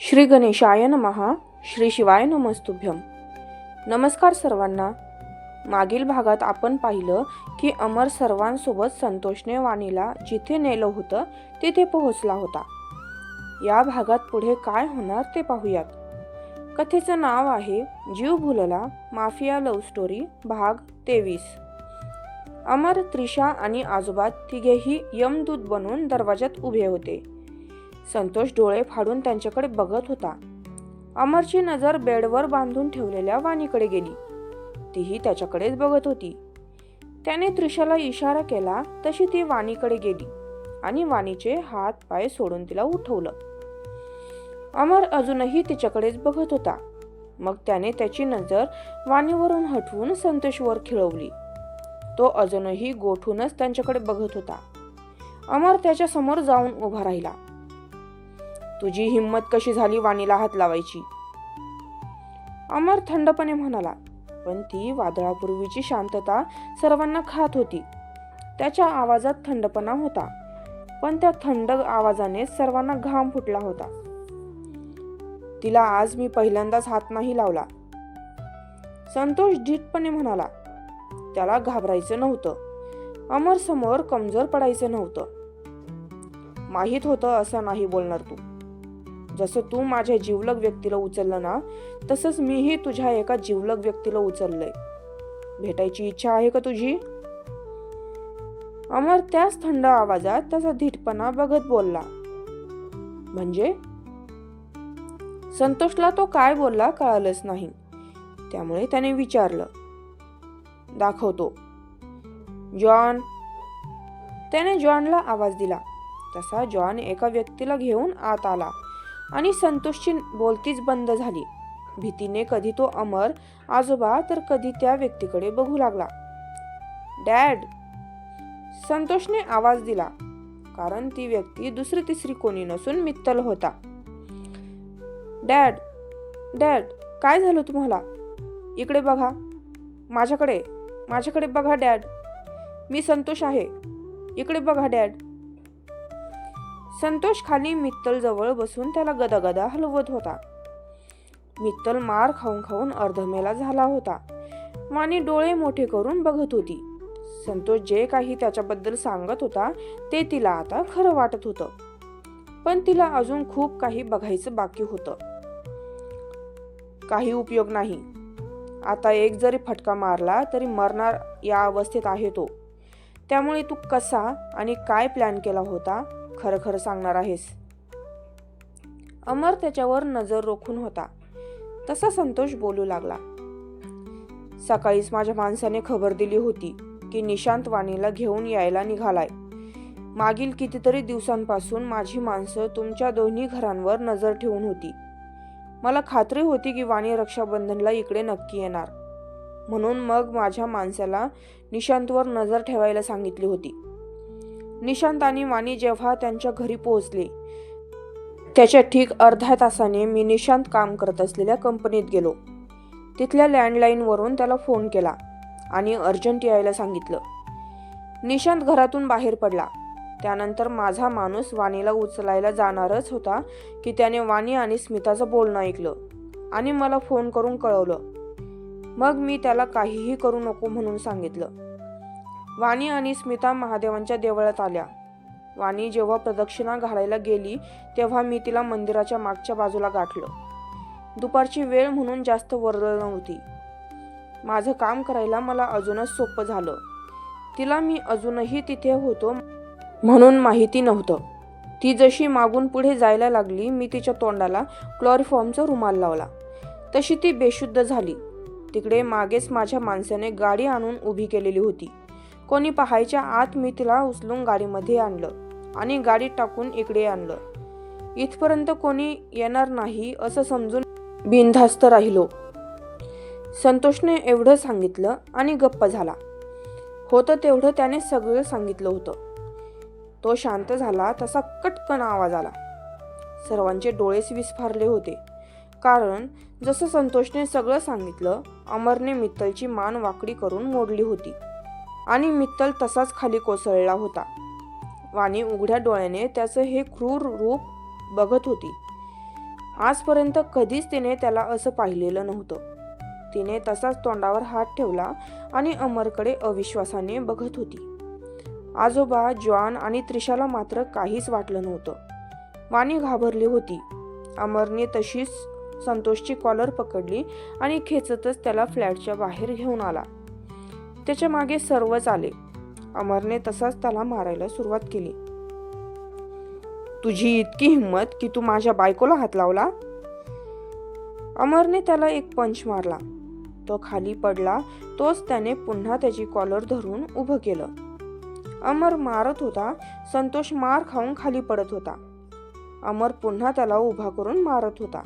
श्री गणेशाय नमः. श्री शिवाय नमस्तुभ्यम. नमस्कार सर्वांना. मागील भागात आपण पाहिलं की अमर सर्वांसोबत संतोषने वाणीला जिथे नेलं होतं तिथे पोहोचला होता. या भागात पुढे काय होणार ते पाहूयात. कथेचं नाव आहे जीव भुलला माफिया लव्ह स्टोरी भाग 23. अमर, त्रिशा आणि आजोबा तिघेही यमदूत बनून दरवाजात उभे होते. संतोष डोळे फाडून त्यांच्याकडे बघत होता. अमरची नजर बेडवर बांधून ठेवलेल्या वाणीकडे गेली. तीही त्याच्याकडेच बघत होती. त्याने त्रिशाला इशारा केला तशी ती वाणीकडे गेली आणि वाणीचे हात पाय सोडून तिला उठवलं. अमर अजूनही तिच्याकडेच बघत होता. मग त्याने त्याची नजर वाणीवरून हटवून संतोषवर खिळवली. तो अजूनही गोठूनच त्यांच्याकडे बघत होता. अमर त्याच्या समोर जाऊन उभा राहिला. तुझी हिम्मत कशी झाली वाणीला हात लावायची? अमर थंडपणे म्हणाला. पण ती वादळापूर्वीची शांतता सर्वांना खात होती. त्याच्या आवाजात थंडपणा होता, पण त्या थंड आवाजाने सर्वांना घाम फुटला होता. तिला आज मी पहिल्यांदाच हात नाही लावला, संतोष धीटपणे म्हणाला. त्याला घाबरायचं नव्हतं. अमर समोर कमजोर पडायचं नव्हतं. माहित होतं असं नाही बोलणार तू. जसं तू माझ्या जिवलग व्यक्तीला उचललं ना, तसंच मीही तुझ्या एका जिवलग व्यक्तीला उचललंय. भेटायची इच्छा आहे का तुझी? अमर त्याच थंड आवाजात त्याचा धीटपणा बघत बोलला. म्हणजे? संतोषला तो काय बोलला कळालंच नाही. त्यामुळे त्याने विचारलं. दाखवतो. जॉन. त्याने जॉनला आवाज दिला. तसा जॉन एका व्यक्तीला घेऊन आत आला आणि संतोषची बोलतीच बंद झाली. भीतीने कधी तो अमर, आजोबा तर कधी त्या व्यक्तीकडे बघू लागला. डॅड. संतोषने आवाज दिला, कारण ती व्यक्ती दुसरी तिसरी कोणी नसून मित्तल होता. डॅड, डॅड, काय झालं तुम्हाला? इकडे बघा. माझ्याकडे बघा डॅड. मी संतोष आहे. इकडे बघा डॅड. संतोष खाली मित्तल जवळ बसून त्याला गदागदा हलवत होता. मित्तल मार खाऊन खाऊन अर्धमेला झाला होता. वाणी डोळे मोठे करून बघत होती. संतोष जे काही त्याच्याबद्दल सांगत होता ते तिला आता खरं वाटत होतं, पण तिला अजून खूप काही बघायचं बाकी होतं. काही उपयोग नाही. आता एक जरी फटका मारला तरी मरणार या अवस्थेत आहे तो. त्यामुळे तू कसा आणि काय प्लॅन केला होता खरं खरं सांगणार आहेस? अमर त्याच्यावर नजर रोखून होता. तसा संतोष बोलू लागला. सकाळीच माझ्या माणसाने खबर दिली होती की निशांत वाणीला घेऊन यायला निघालाय. मागील कितीतरी दिवसांपासून माझी माणसं तुमच्या दोन्ही घरांवर नजर ठेवून होती. मला खात्री होती की वाणी रक्षाबंधनला इकडे नक्की येणार, म्हणून मग माझ्या माणसाला निशांतवर नजर ठेवायला सांगितली होती. निशांत आणि वाणी जेव्हा त्यांच्या घरी पोहोचले त्याच्या ठीक अर्ध्या तासाने मी निशांत काम करत असलेल्या कंपनीत गेलो. तिथल्या लँडलाईनवरून त्याला फोन केला आणि अर्जंट यायला सांगितलं. निशांत घरातून बाहेर पडला. त्यानंतर माझा माणूस वाणीला उचलायला जाणारच होता की त्याने वाणी आणि स्मिताचं बोलणं ऐकलं आणि मला फोन करून कळवलं. मग मी त्याला काहीही करू नको म्हणून सांगितलं. वाणी आणि स्मिता महादेवांच्या देवळात आल्या. वाणी जेव्हा प्रदक्षिणा घालायला गेली तेव्हा मी तिला मंदिराच्या मागच्या बाजूला गाठलं. दुपारची वेळ म्हणून जास्त वर्दळ नव्हती. माझं काम करायला मला अजूनच सोपं झालं. तिला मी अजूनही तिथे होतो म्हणून माहिती नव्हतं. ती जशी मागून पुढे जायला लागली मी तिच्या तोंडाला क्लोरोफॉर्मचा रुमाल लावला. तशी ती बेशुद्ध झाली. तिकडे मागेच माझ्या माणसाने गाडी आणून उभी केलेली होती. कोणी पाहायच्या आत मी तिला उचलून गाडीमध्ये आणलं आणि गाडीत टाकून इकडे आणलं. इथपर्यंत कोणी येणार नाही असं समजून बिनधास्त राहिलो. संतोषने एवढं सांगितलं आणि गप्प झाला. होतं तेवढं त्याने सगळं सांगितलं होतं. तो शांत झाला तसा कटकन आवाज आला. सर्वांचे डोळेच विस्फारले होते, कारण जसं संतोषने सगळं सांगितलं अमरने मित्तलची मान वाकडी करून मोडली होती आणि मित्तल तसाच खाली कोसळला होता. वाणी उघड्या डोळ्याने त्याचं हे क्रूर रूप बघत होती. आजपर्यंत कधीच तिने त्याला असं पाहिलेलं नव्हतं. तिने तसाच तोंडावर हात ठेवला आणि अमरकडे अविश्वासाने बघत होती. आजोबा, जॉन आणि त्रिशाला मात्र काहीच वाटलं नव्हतं. वाणी घाबरली होती. अमरने तशीच संतोषची कॉलर पकडली आणि खेचतच त्याला फ्लॅटच्या बाहेर घेऊन आला. त्याच्या मागे सर्वच आले. अमरने तसाच त्याला मारायला सुरुवात केली. तुझी इतकी हिंमत की तू माझ्या बायकोला हात लावला? अमरने त्याला एक पंच मारला. तो खाली पडला. तोच त्याने पुन्हा त्याची कॉलर धरून उभं केलं. अमर मारत होता. संतोष मार खाऊन खाली पडत होता. अमर पुन्हा त्याला उभा करून मारत होता.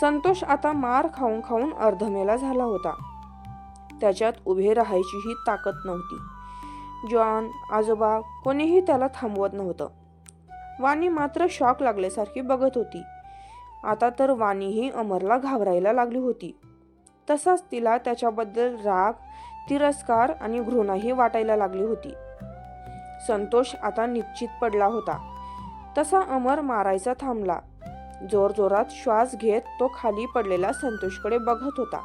संतोष आता मार खाऊन खाऊन अर्धमेला झाला होता. त्याच्यात उभे राहायचीही ताकद नव्हती. जॉन, आजोबा कोणीही त्याला थांबवत नव्हतं. वाणी मात्र शॉक लागल्यासारखी बघत होती. आता तर वाणीही अमरला घाबरायला लागली होती. तसाच तिला त्याच्याबद्दल राग, तिरस्कार आणि घृणाही वाटायला लागली होती. संतोष आता निश्चित पडला होता. तसा अमर मारायचा थांबला. जोरजोरात श्वास घेत तो खाली पडलेला संतोषकडे बघत होता.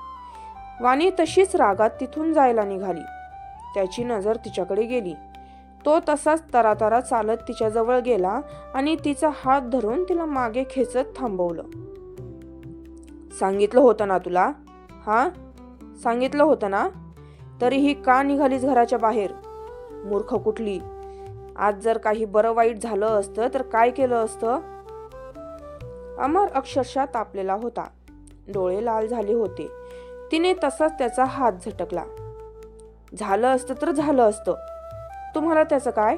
वाणी तशीच रागात तिथून जायला निघाली. त्याची नजर तिच्याकडे गेली. तो तसाच तरातरा चालत तिच्याजवळ गेला आणि तिचा हात धरून तिला मागे खेचत थांबवलं. सांगितलं होतं ना तुला? सांगितलं होतं ना? तरीही का निघालीस घराच्या बाहेर? मूर्ख कुठली. आज जर काही बरं वाईट झालं असतं तर काय केलं असतं? अमर अक्षरशः तापलेला होता. डोळे लाल झाले होते. तिने तसाच त्याचा हात झटकला. झालं असतं तर झालं असतं. तुम्हाला त्याचं काय?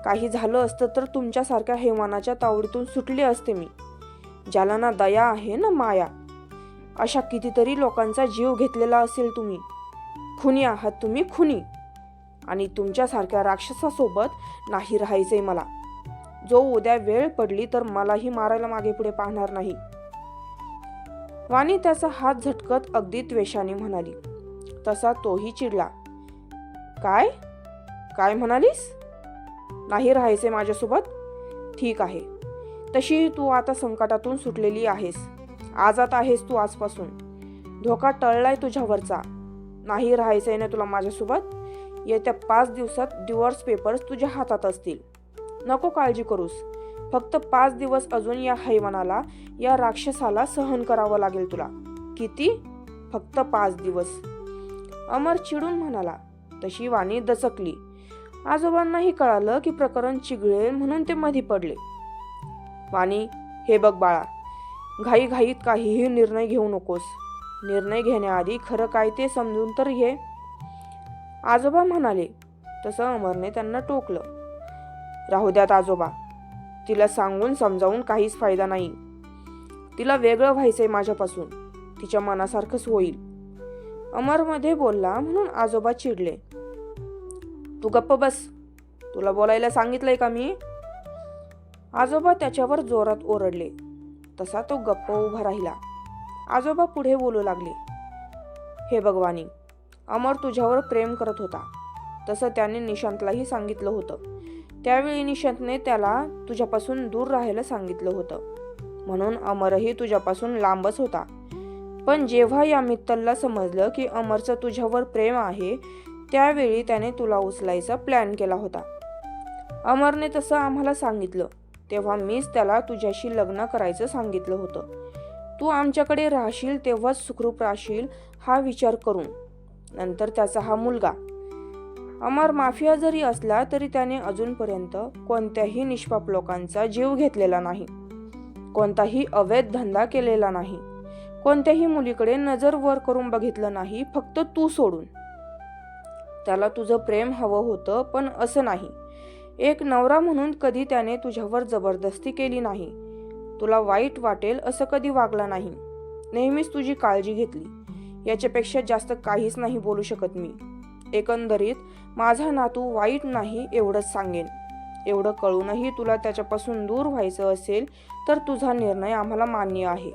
काही झालं असतं तर तुमच्यासारख्या हैवानाच्या तावडीतून सुटले असते मी. ज्याला ना दया आहे ना माया. अशा कितीतरी लोकांचा जीव घेतलेला असेल तुम्ही. खुनी आहात तुम्ही, खुनी. आणि तुमच्यासारख्या राक्षसासोबत नाही राहायचंय मला. जो उद्या वेळ पडली तर मलाही मारायला मागे पुढे पाहणार नाही. वाणी त्याचा हात झटकत अगदी त्वेषाने म्हणाली. तसा तोही चिडला. काय काय म्हणालीस? नाही राहायचे माझ्यासोबत? ठीक आहे. तशी तू आता संकटातून सुटलेली आहेस. आजात आहेस तू आजपासून. धोका टळलाय तुझ्यावरचा. नाही राहायचंय ना तुला माझ्यासोबत? येत्या 5 दिवसात डिवोर्स पेपर्स तुझ्या हातात असतील. नको काळजी करूस. फक्त 5 दिवस अजून या हैवानाला, या राक्षसाला सहन करावं लागेल तुला. किती? फक्त 5 दिवस. अमर चिडून म्हणाला. तशी वाणी दचकली. आजोबांनाही कळालं की प्रकरण चिघळेल म्हणून ते मध्ये पडले. वाणी, हे बघ बाळा, घाईघाईत काहीही निर्णय घेऊ नकोस. निर्णय घेण्याआधी खरं काय ते समजून तर घे. आजोबा म्हणाले. तसं अमरने त्यांना टोकलं. राहू द्यात आजोबा. तिला सांगून समजावून काहीच फायदा नाही. तिला वेगळं व्हायचंय माझ्यापासून. तिच्या मनासारखंच होईल. अमर मध्ये बोलला म्हणून आजोबा चिडले. तू गप्प बस. तुला बोलायला सांगितलंय का मी? आजोबा त्याच्यावर जोरात ओरडले. तसा तो गप्प उभा राहिला. आजोबा पुढे बोलू लागले. हे बघ वाणी, अमर तुझ्यावर प्रेम करत होता. तसं त्याने निशांतलाही सांगितलं होतं. त्यावेळी निशांतने त्याला तुझ्यापासून दूर राहायला सांगितलं होतं. म्हणून अमरही तुझ्यापासून लांबच होता. पण जेव्हा या मित्तलला समजलं की अमरचं तुझ्यावर प्रेम आहे, त्यावेळी त्याने तुला उचलायचा प्लॅन केला होता. अमरने तसं आम्हाला सांगितलं. तेव्हा मीच त्याला तुझ्याशी लग्न करायचं सांगितलं होतं. तू आमच्याकडे राहशील तेव्हाच सुखरूप राहशील हा विचार करून. नंतर त्याचा हा मुलगा. अमर माफिया जरी असला तरी त्याने अजूनपर्यंत कोणत्याही निष्पाप लोकांचा जीव घेतलेला नाही. कोणताही अवैध धंदा केलेला नाही. कोणत्याही मुलीकडे नजर वर करून बघितलं नाही, फक्त तू सोडून. त्याला तुझं प्रेम हवं होतं, पण असं नाही. एक नवरा म्हणून कधी त्याने तुझ्यावर जबरदस्ती केली नाही. तुला वाईट वाटेल असं कधी वागला नाही. नेहमीच तुझी काळजी घेतली. याच्यापेक्षा जास्त काहीच नाही बोलू शकत मी. एकंदरीत माझा नातू वाईट नाही एवढंच सांगेन. एवढं कळूनही तुला त्याच्यापासून दूर व्हायचं असेल तर तुझा निर्णय आम्हाला मान्य आहे.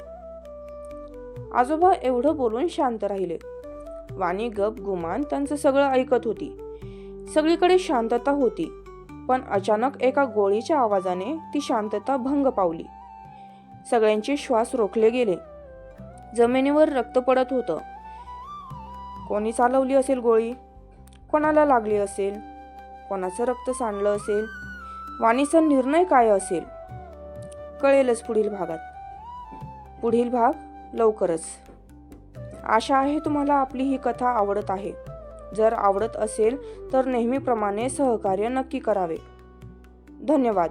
आजोबा एवढं बोलून शांत राहिले. वाणी गप गुमान त्यांचं सगळं ऐकत होती. सगळीकडे शांतता होती. पण अचानक एका गोळीच्या आवाजाने ती शांतता भंग पावली. सगळ्यांचे श्वास रोखले गेले. जमिनीवर रक्त पडत होतं. कोणी चालवली असेल गोळी? कोणाला लागली असेल? कोणाचं रक्त सांडलं असेल? वाणीचा निर्णय काय असेल? कळेलच पुढील भागात. पुढील भाग लवकरच. आशा आहे तुम्हाला आपली ही कथा आवडत आहे. जर आवडत असेल तर नेहमीप्रमाणे सहकार्य नक्की करावे. धन्यवाद.